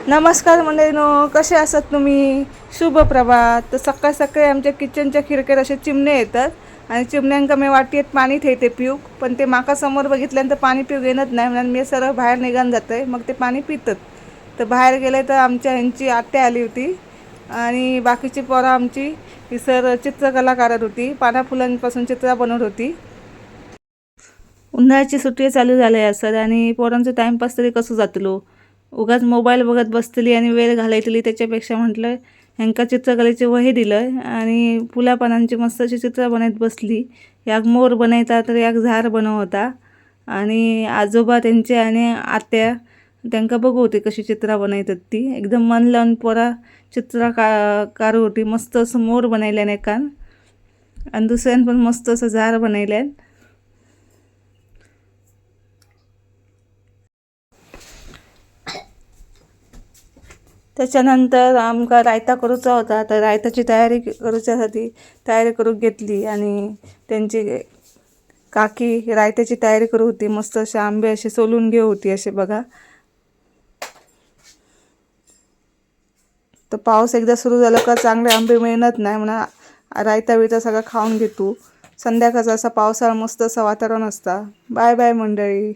नमस्कार मंडळीनो, कसे असतात तुम्ही? शुभ प्रभात. तर सकाळ सकाळी आमच्या किचनच्या खिडक्यात असे चिमणे येतात आणि चिमण्यांका मी वाटेत पाणी ठेवते पिऊक, पण ते माका समोर बघितल्यानंतर पाणी पिऊ घेणत नाही म्हणून मी सरळ बाहेर निघून जाते. मग ते पाणी पितात. तर बाहेर गेले तर आमच्या ह्यांची आत्या आली होती आणि बाकीची पोरं आमची ही सर चित्रकला करत होती, पाना फुलांपासून चित्र बनवत होती. उन्हाळ्याची सुट्टी चालू झाली असत आणि पोरांचं टाईमपास तरी कसं जातलो. उगाच मोबाईल बघत बसतली आणि वेळ घालायतली, त्याच्यापेक्षा म्हटलं ह्यांका चित्रकलेचे वही दिलं आणि फुलापानांची मस्त अशी चित्र बनवत बसली. याक मोर बनायचा तर याक झाड बनवता आणि आजोबा त्यांचे आणि आत्या त्यांका बघू होते कशी चित्र बनवतात ती. एकदम मन लावून पोरा चित्र काढू होती. मस्त असं मोर बनवल्यान एकान आणि दुसऱ्यान पण मस्त असं झाड बनवल्यान. त्याच्यानंतर आमका रायता करूचा होता, तर रायताची तयारी करूच्यासाठी तयारी करून घेतली आणि त्यांची काकी रायत्याची तयारी करू होती. मस्त असे आंबे असे सोलून घेऊ होती असे बघा. तर पाऊस एकदा सुरू झाला का चांगले आंबे मिळत नाही म्हणा, रायता बियता सगळं खाऊन घेतो. संध्याकाळचा असा पावसाळा मस्त असं वातावरण असतं. बाय बाय मंडळी.